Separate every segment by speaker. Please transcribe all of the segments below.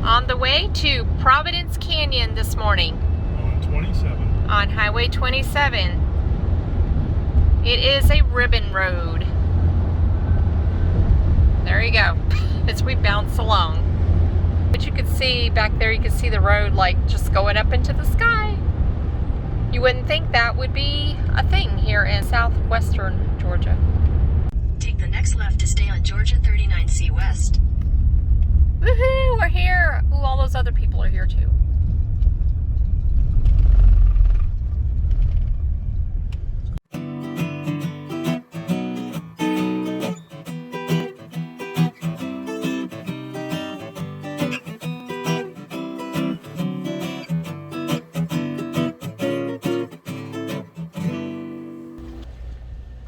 Speaker 1: On the way to Providence Canyon this morning.
Speaker 2: On 27.
Speaker 1: On Highway 27. It is a ribbon road. There you go. As we bounce along. But you can see back there, you can see the road like just going up into the sky. You wouldn't think that would be a thing here in southwestern Georgia.
Speaker 3: Take the next left to stay on Georgia 39C West.
Speaker 1: Woohoo, we're here. Ooh, all those other people are here too.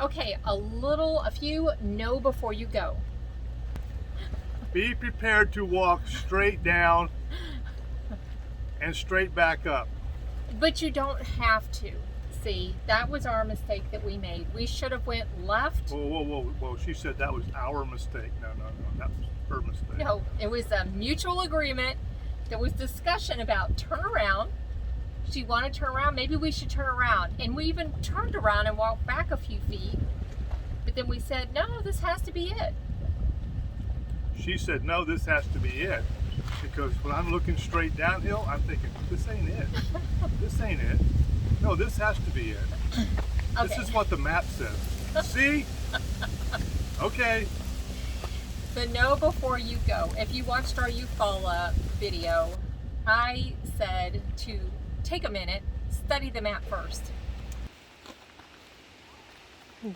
Speaker 1: Okay, a few know before you go.
Speaker 2: Be prepared to walk straight down and straight back up.
Speaker 1: But you don't have to. See, that was our mistake that we made. We should have went left.
Speaker 2: Whoa. She said that was our mistake. No. That was her mistake.
Speaker 1: No, it was a mutual agreement. There was discussion about turn around. She wanted to turn around. Maybe we should turn around. And we even turned around and walked back a few feet. But then we said, no, this has to be it.
Speaker 2: She said, no, this has to be it. Because when I'm looking straight downhill, I'm thinking, this ain't it. This ain't it. No, this has to be it.
Speaker 1: Okay.
Speaker 2: This is what the map says. See? Okay.
Speaker 1: The know before you go. If you watched our Eufaula video, I said to take a minute, study the map first.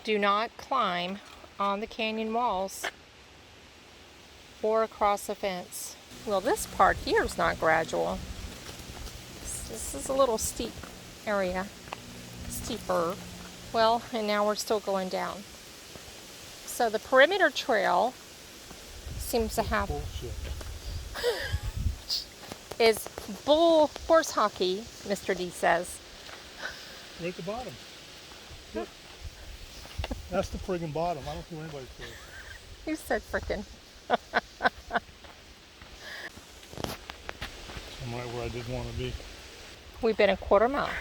Speaker 1: Do not climb on the canyon walls or across a fence. Well, this part here is not gradual. This is a little steep area. Steeper. Well, and now we're still going down. So the perimeter trail seems to have is bull horse hockey, Mr. D says.
Speaker 2: Right at the bottom. Look. That's the friggin' bottom. I don't think anybody's close.
Speaker 1: You said frickin'.
Speaker 2: I'm right where I didn't want to be.
Speaker 1: We've been a quarter mile.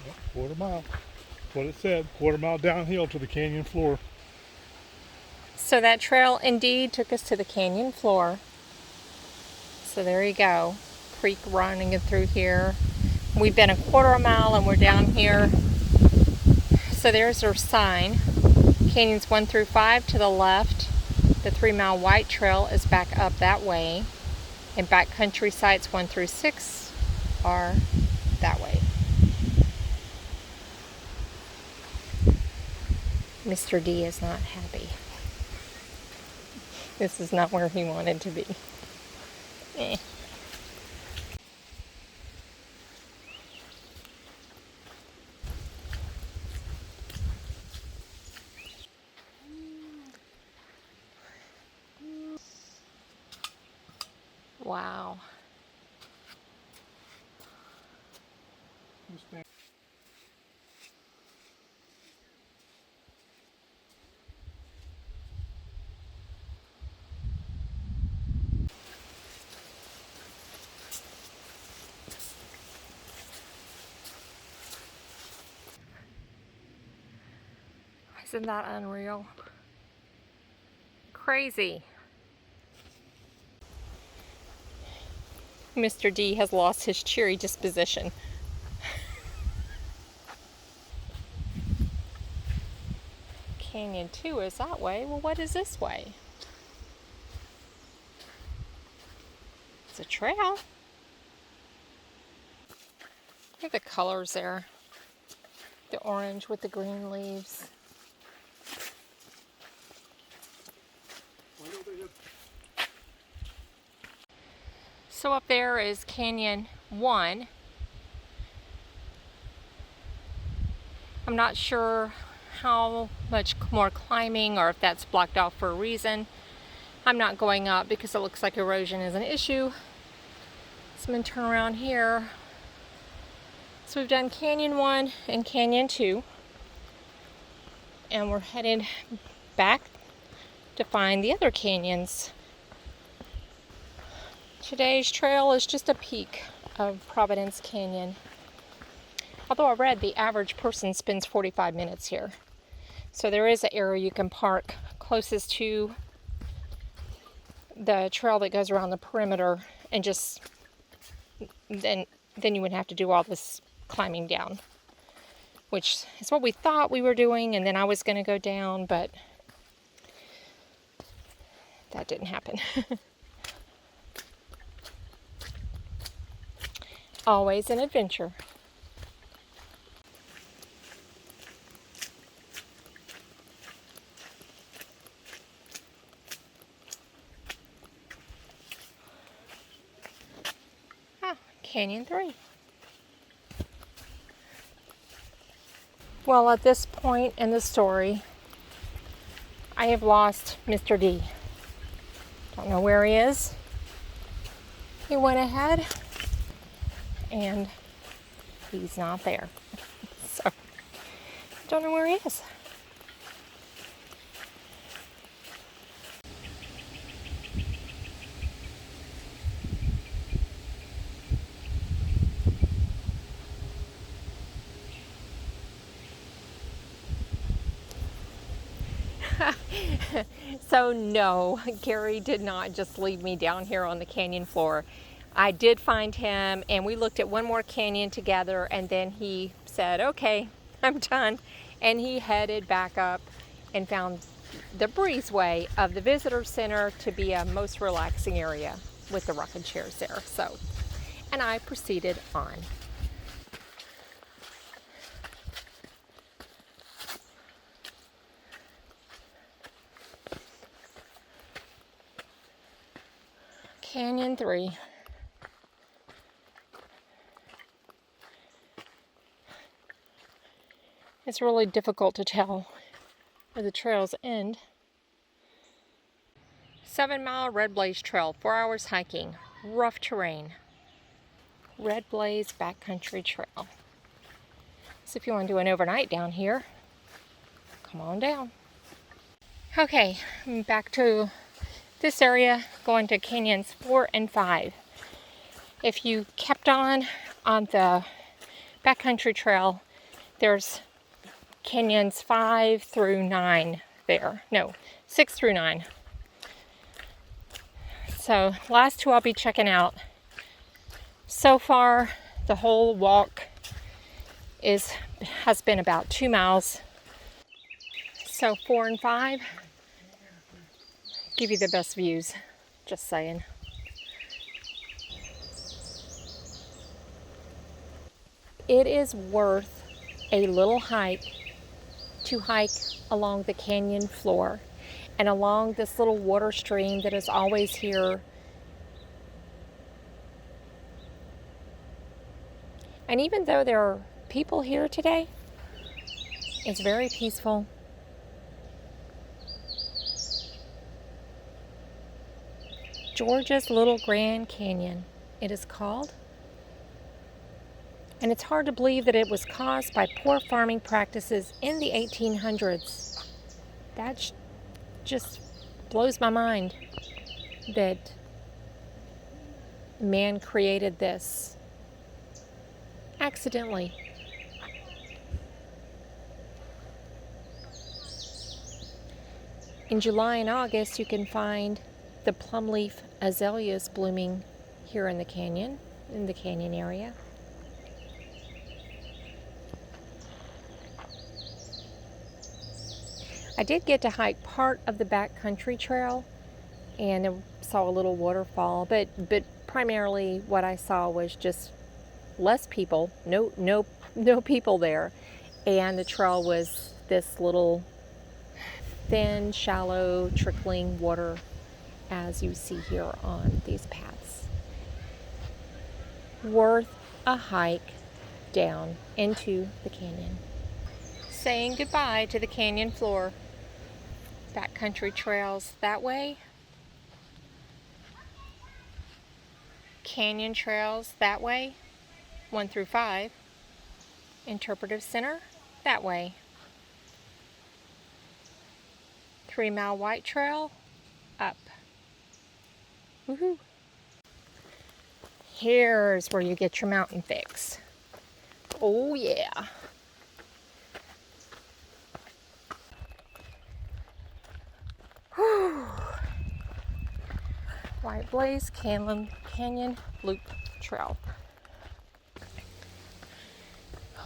Speaker 2: Yep, quarter mile. That's what it said. Quarter mile downhill to the canyon floor.
Speaker 1: So that trail indeed took us to the canyon floor. So there you go. Creek running through here. We've been a quarter mile and we're down here. So there's our sign. Canyons 1 through 5 to the left. The 3-mile white trail is back up that way. And backcountry sites 1 through 6 are that way. Mr. D is not happy. This is not where he wanted to be. Eh. Wow. Isn't that unreal? Crazy. Mr. D has lost his cheery disposition. Canyon 2 is that way. Well, what is this way? It's a trail. Look at the colors there. The orange with the green leaves. So up there is Canyon 1. I'm not sure how much more climbing or if that's blocked off for a reason. I'm not going up because it looks like erosion is an issue. So I'm going to turn around here. So we've done Canyon 1 and Canyon 2. And we're headed back to find the other canyons. Today's trail is just a peek of Providence Canyon. Although I read the average person spends 45 minutes here. So there is an area you can park closest to the trail that goes around the perimeter, and just then you would have to do all this climbing down, which is what we thought we were doing, and then I was going to go down, but that didn't happen. Always an adventure. Canyon 3. Well, at this point in the story, I have lost Mr. D. Don't know where he is. He went ahead and he's not there. So, don't know where he is. So no, Gary did not just leave me down here on the canyon floor. I did find him and we looked at one more canyon together, and then he said, okay, I'm done. And he headed back up and found the breezeway of the visitor center to be a most relaxing area with the rocking chairs there. So, and I proceeded on. Canyon 3. It's really difficult to tell where the trails end. 7-mile Red Blaze Trail, 4 hours hiking, rough terrain. Red Blaze Backcountry Trail. So if you want to do an overnight down here, come on down. Okay, I'm back to this area, going to canyons 4 and 5. If you kept on the backcountry trail, there's canyons 5 through 9 there. No, 6 through 9. So last two I'll be checking out. So far, the whole walk has been about 2 miles. So 4 and 5 give you the best views, just saying. It is worth a little hike to hike along the canyon floor and along this little water stream that is always here. And even though there are people here today, it's very peaceful. Georgia's Little Grand Canyon, it is called. And it's hard to believe that it was caused by poor farming practices in the 1800s. That just blows my mind that man created this accidentally. In July and August, you can find the plumleaf azaleas blooming here in the canyon area. I did get to hike part of the backcountry trail and I saw a little waterfall, but primarily what I saw was just less people, no people there, and the trail was this little thin, shallow, trickling water as you see here on these paths. Worth a hike down into the canyon. Saying goodbye to the canyon floor. Backcountry trails that way. Canyon trails that way, 1 through 5. Interpretive Center that way. 3-mile white trail up. Woohoo! Here's where you get your mountain fix. Oh yeah. Whew. White Blaze Canyon Loop Trail.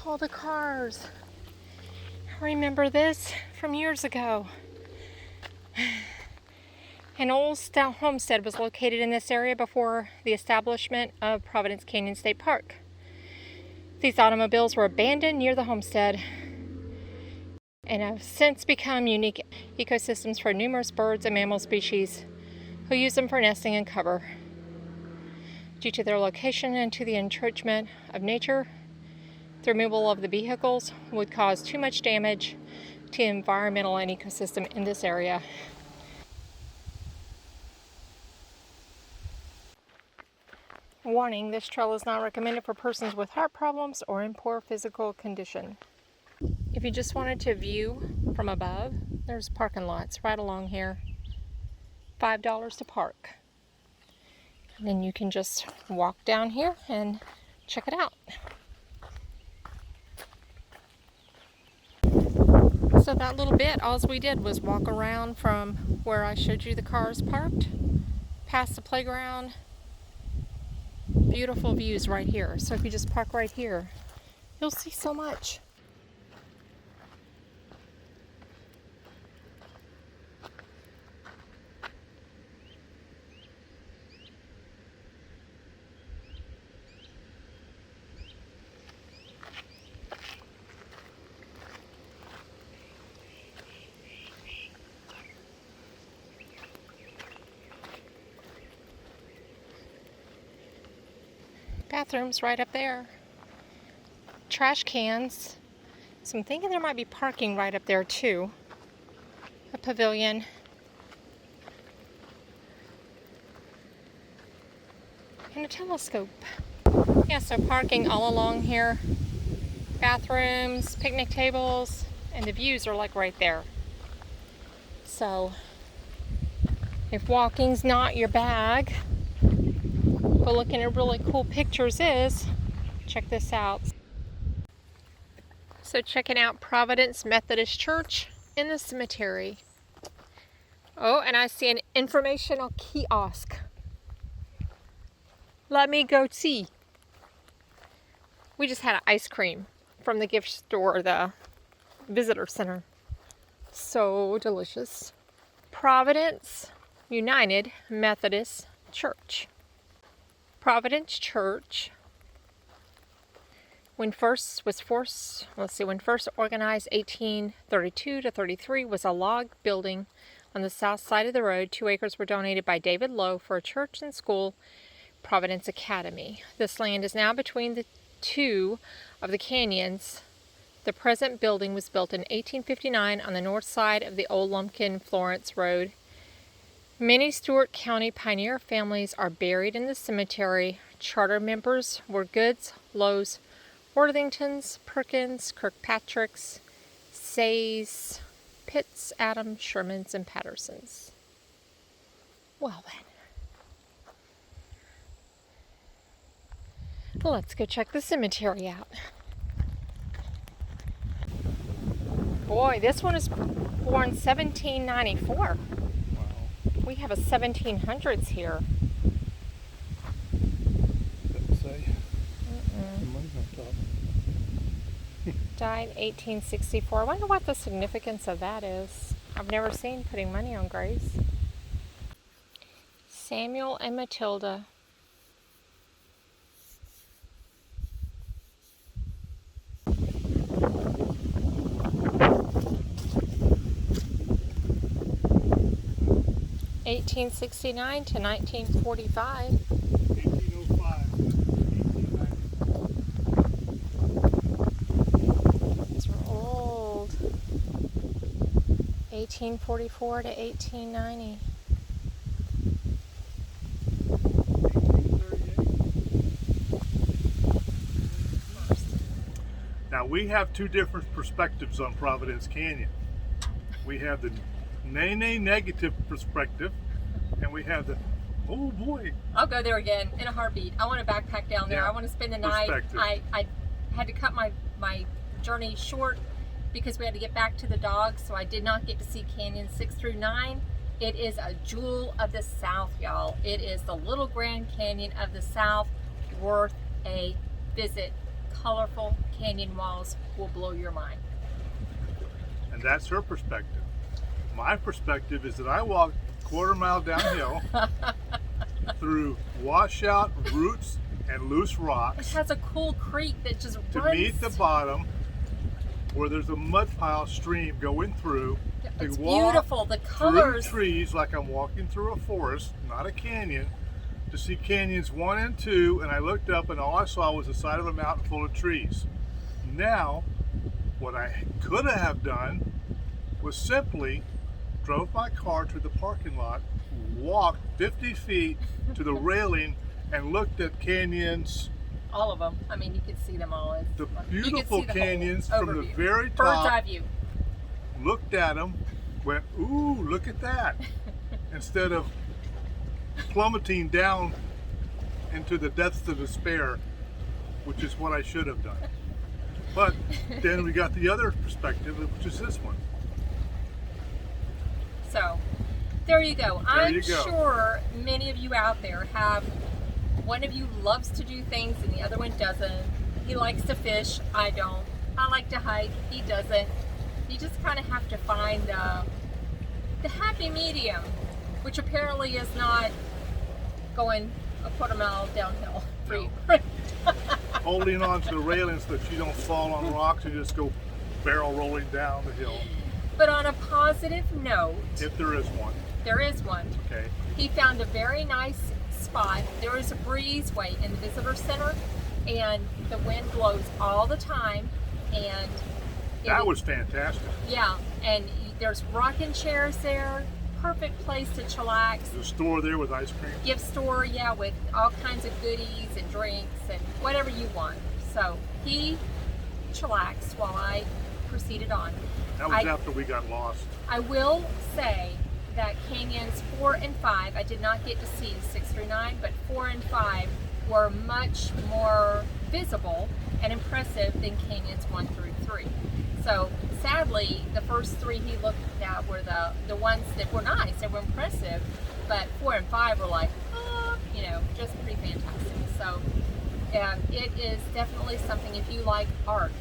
Speaker 1: All the cars. I remember this from years ago. An old style homestead was located in this area before the establishment of Providence Canyon State Park. These automobiles were abandoned near the homestead and have since become unique ecosystems for numerous birds and mammal species who use them for nesting and cover. Due to their location and to the encroachment of nature, the removal of the vehicles would cause too much damage to the environmental and ecosystem in this area. Warning, this trail is not recommended for persons with heart problems or in poor physical condition. If you just wanted to view from above, there's parking lots right along here. $5 to park. And then you can just walk down here and check it out. So that little bit, all we did was walk around from where I showed you the cars parked, past the playground. Beautiful views right here. So if you just park right here, you'll see so much. Bathrooms right up there. Trash cans. So I'm thinking there might be parking right up there too. A pavilion. And a telescope. Yeah, so parking all along here. Bathrooms, picnic tables, and the views are like right there. So if walking's not your bag, but looking at really cool pictures is, check this out. So checking out Providence Methodist Church in the cemetery. Oh, and I see an informational kiosk. Let me go see. We just had ice cream from the gift store, the visitor center. So delicious. Providence United Methodist Church. Providence Church, when first organized 1832 to 33, was a log building on the south side of the road. 2 acres were donated by David Lowe for a church and school, Providence Academy. This land is now between the two of the canyons. The present building was built in 1859 on the north side of the old Lumpkin Florence Road. Many Stewart County pioneer families are buried in the cemetery. Charter members were Goods, Lowes, Worthingtons, Perkins, Kirkpatricks, Says, Pitts, Adams, Shermans, and Pattersons. Well then. Well, let's go check the cemetery out. Boy, this one is born 1794. We have a 1700s here.
Speaker 2: Doesn't say. Money's on top.
Speaker 1: Died 1864. I wonder what the significance of that is. I've never seen putting money on graves. Samuel and Matilda. (1869 to 1945).
Speaker 2: 1805.
Speaker 1: These were old. 1844 to 1890.
Speaker 2: 1838. Now we have two different perspectives on Providence Canyon. We have the negative perspective, and we have the Oh boy.
Speaker 1: I'll go there again in a heartbeat. I want to backpack down there.
Speaker 2: Yeah.
Speaker 1: I want to spend the night.
Speaker 2: Perspective.
Speaker 1: I had to cut my journey short because we had to get back to the dogs, so I did not get to see Canyon 6 through 9. It is a jewel of the South, y'all. It is the little Grand Canyon of the South, worth a visit. Colorful canyon walls will blow your mind.
Speaker 2: And that's her perspective. My perspective is that I walked a quarter mile downhill through washout roots and loose
Speaker 1: It
Speaker 2: rocks
Speaker 1: has a cool creek that just
Speaker 2: to
Speaker 1: runs.
Speaker 2: meet the bottom where there's a mud pile stream going through. To
Speaker 1: It's
Speaker 2: walk
Speaker 1: beautiful. The
Speaker 2: through
Speaker 1: colors.
Speaker 2: trees like I'm walking through a forest, not a canyon, to see canyons 1 and 2, and I looked up and all I saw was the side of a mountain full of trees. Now, what I could have done was simply drove my car to the parking lot, walked 50 feet to the railing, and looked at canyons,
Speaker 1: All of them. I mean, you can see them all. It's
Speaker 2: the
Speaker 1: fun. You can
Speaker 2: beautiful
Speaker 1: see the
Speaker 2: canyons
Speaker 1: whole
Speaker 2: from the
Speaker 1: overview.
Speaker 2: very
Speaker 1: Bird's
Speaker 2: top,
Speaker 1: eye view.
Speaker 2: looked at them, went, ooh, look at that, instead of plummeting down into the depths of despair, which is what I should have done. But then we got the other perspective, which is this one.
Speaker 1: So, there you go.
Speaker 2: There
Speaker 1: I'm
Speaker 2: you go.
Speaker 1: sure many of you out there have, one of you loves to do things and the other one doesn't. He likes to fish. I don't. I like to hike. He doesn't. You just kind of have to find the happy medium, which apparently is not going a quarter mile downhill for you.
Speaker 2: Holding on to the railings so that you don't fall on rocks and just go barrel rolling down the hill,
Speaker 1: But on a positive note,
Speaker 2: if there is one.
Speaker 1: there is one.
Speaker 2: Okay.
Speaker 1: He found a very nice spot. There is a breezeway in the visitor center, and the wind blows all the time. And
Speaker 2: That was fantastic.
Speaker 1: yeah. And there's rocking chairs there. Perfect place to chillax.
Speaker 2: There's a store there with ice cream.
Speaker 1: Gift store, yeah, with all kinds of goodies and drinks and whatever you want. So he chillaxed while I proceeded on.
Speaker 2: That was
Speaker 1: I-
Speaker 2: after we got lost.
Speaker 1: I will say that canyons 4 and 5, I did not get to see 6 through 9, but 4 and 5 were much more visible and impressive than canyons 1 through 3. So sadly, the first 3 he looked at were the ones that were nice, they were impressive, but 4 and 5 were like, just pretty fantastic. So it is definitely something, if you like art,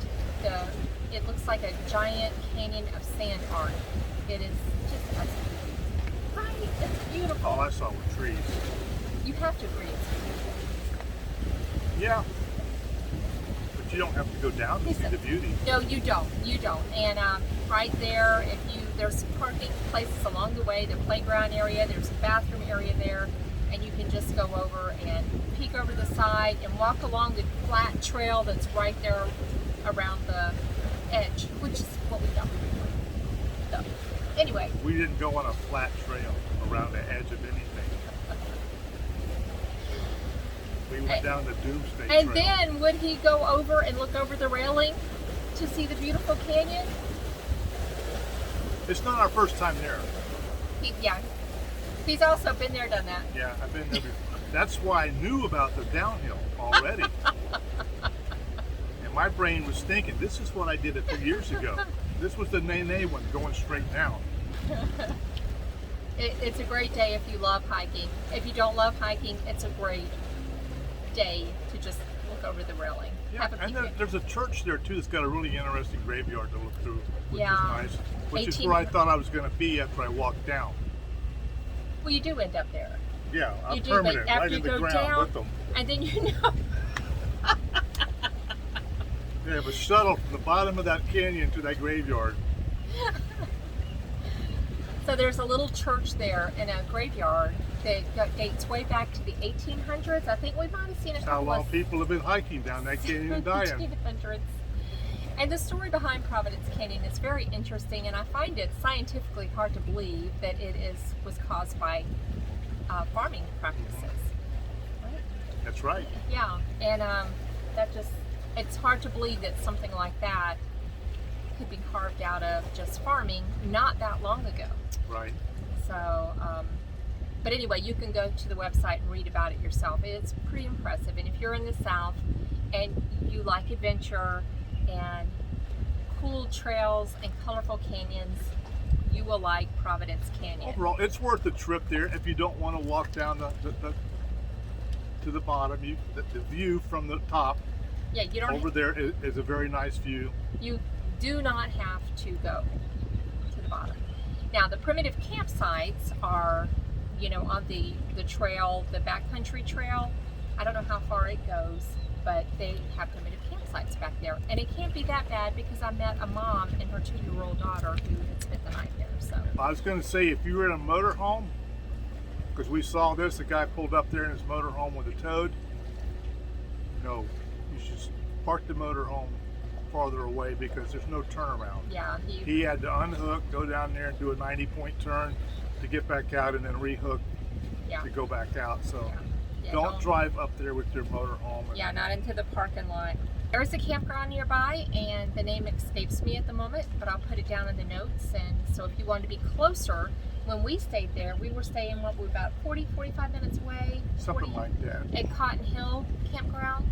Speaker 1: it looks like a giant canyon of sand art. It is just right. It's beautiful.
Speaker 2: All I saw were trees.
Speaker 1: You have to agree.
Speaker 2: Yeah. But you don't have to go down to see the beauty.
Speaker 1: No, you don't. You don't. And right there, there's parking places along the way, the playground area, there's a bathroom area there, and you can just go over and peek over the side and walk along the flat trail that's right there around the edge, which is what we done. So, anyway,
Speaker 2: We didn't go on a flat trail around the edge of anything. We went down the Doomsday
Speaker 1: and
Speaker 2: Trail.
Speaker 1: then would he go over and look over the railing to see the beautiful canyon?
Speaker 2: It's not our first time there.
Speaker 1: He's also been there, done that.
Speaker 2: Yeah, I've been there before. That's why I knew about the downhill already. And my brain was thinking, this is what I did a few years ago. This was the Nene one, going straight down.
Speaker 1: It's a great day if you love hiking. If you don't love hiking, it's a great day to just look over the railing.
Speaker 2: Yeah,
Speaker 1: Have a
Speaker 2: and
Speaker 1: picnic.
Speaker 2: there's a church there too that's got a really interesting graveyard to look through, which
Speaker 1: Yeah.
Speaker 2: is nice. Which is where I thought I was going to be after I walked down.
Speaker 1: Well, you do end up there.
Speaker 2: Yeah, I'm
Speaker 1: You do, but
Speaker 2: permanent,
Speaker 1: after
Speaker 2: right
Speaker 1: you
Speaker 2: in the
Speaker 1: go
Speaker 2: ground
Speaker 1: down,
Speaker 2: with them.
Speaker 1: and then you know.
Speaker 2: They have a shuttle from the bottom of that canyon to that graveyard.
Speaker 1: So there's a little church there in a graveyard that dates way back to the 1800s. I think we might have seen a
Speaker 2: That's how
Speaker 1: couple
Speaker 2: long
Speaker 1: of
Speaker 2: people have been hiking down that canyon and dying.
Speaker 1: 1800s. And the story behind Providence Canyon is very interesting, and I find it scientifically hard to believe that was caused by farming practices. Right?
Speaker 2: That's right.
Speaker 1: Yeah, and it's hard to believe that something like that could be carved out of just farming not that long ago.
Speaker 2: Right.
Speaker 1: So, But anyway, you can go to the website and read about it yourself. It's pretty impressive. And if you're in the South and you like adventure and cool trails and colorful canyons, you will like Providence Canyon.
Speaker 2: Overall, it's worth the trip there if you don't want to walk down to the bottom. The view from the top
Speaker 1: Yeah, you don't.
Speaker 2: over there is a very nice view.
Speaker 1: You do not have to go to the bottom. Now, the primitive campsites are, on the trail, the backcountry trail. I don't know how far it goes, but they have primitive campsites back there. And it can't be that bad because I met a mom and her 2-year-old daughter who had spent the night there. So
Speaker 2: I was going to say, if you were in a motorhome, because we saw this, the guy pulled up there in his motorhome with a toad. You should park the motorhome farther away because there's no turnaround.
Speaker 1: yeah,
Speaker 2: He had to unhook, go down there and do a 90-point turn to get back out and then rehook
Speaker 1: yeah,
Speaker 2: to go back out. So
Speaker 1: yeah,
Speaker 2: don't drive up there with your motorhome.
Speaker 1: Yeah, not into the parking lot. There's a campground nearby, and the name escapes me at the moment, but I'll put it down in the notes. And so if you want to be closer, when we stayed there, we were staying about 40-45 minutes away.
Speaker 2: Something like that.
Speaker 1: At Cotton Hill Campground.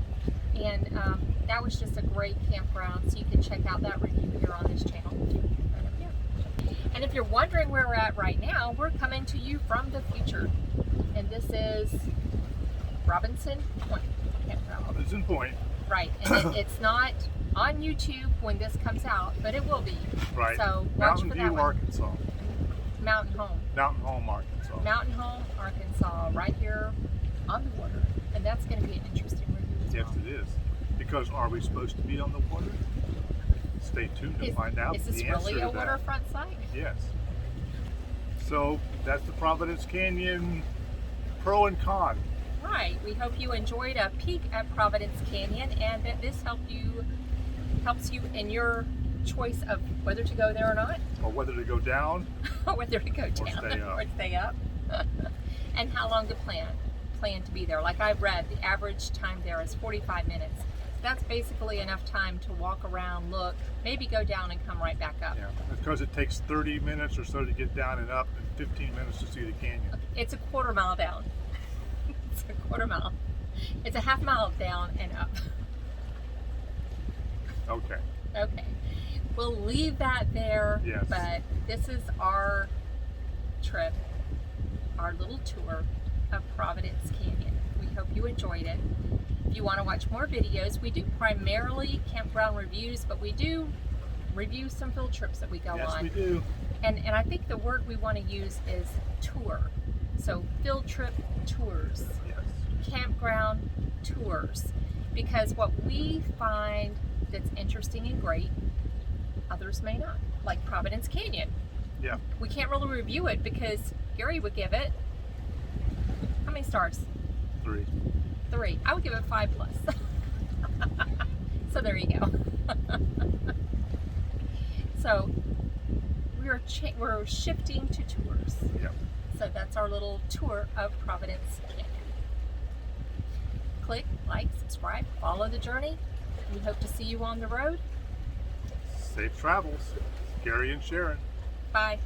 Speaker 1: And that was just a great campground, so you can check out that review here on this channel. Right up here. And if you're wondering where we're at right now, we're coming to you from the future. And this is Robinson Point Campground.
Speaker 2: Robinson Point.
Speaker 1: Right, and it's not on YouTube when this comes out, but it will be.
Speaker 2: Right.
Speaker 1: So watch
Speaker 2: Mountain
Speaker 1: for that
Speaker 2: View,
Speaker 1: one.
Speaker 2: Arkansas.
Speaker 1: Mountain Home.
Speaker 2: Mountain Home, Arkansas.
Speaker 1: Mountain Home, Arkansas, right here on the water. And that's going to be an interesting review as
Speaker 2: Yes,
Speaker 1: well.
Speaker 2: it is. Because are we supposed to be on the water? Stay tuned to find out
Speaker 1: Is this
Speaker 2: the answer
Speaker 1: really a
Speaker 2: to that.
Speaker 1: waterfront site?
Speaker 2: Yes. So that's the Providence Canyon pro and con.
Speaker 1: Right. We hope you enjoyed a peek at Providence Canyon and that this helps you in your choice of whether to go there or not,
Speaker 2: Or whether to go down.
Speaker 1: or whether to go down
Speaker 2: stay up.
Speaker 1: or stay up, and how long to plan to be there. Like I've read, the average time there is 45 minutes. That's basically enough time to walk around, look, maybe go down and come right back up.
Speaker 2: Yeah. Because it takes 30 minutes or so to get down and up and 15 minutes to see the canyon.
Speaker 1: It's a quarter mile down. It's a quarter mile. It's a half mile down and up.
Speaker 2: Okay.
Speaker 1: Okay. We'll leave that there.
Speaker 2: Yes.
Speaker 1: But this is our trip, our little tour of Providence Canyon. We hope you enjoyed it. If you want to watch more videos, we do primarily campground reviews, but we do review some field trips that we go
Speaker 2: Yes,
Speaker 1: on.
Speaker 2: we do.
Speaker 1: And I think the word we want to use is tour. So field trip tours,
Speaker 2: Yes.
Speaker 1: campground tours. Because what we find that's interesting and great, others may not. Like Providence Canyon.
Speaker 2: Yeah.
Speaker 1: We can't really review it because Gary would give it, how many stars?
Speaker 2: 3.
Speaker 1: 3. I would give it 5+. So there you go. So we're shifting to tours.
Speaker 2: Yeah.
Speaker 1: So that's our little tour of Providence Canyon. Click, like, subscribe, follow the journey. We hope to see you on the road.
Speaker 2: Safe travels. Gary and Sharon.
Speaker 1: Bye.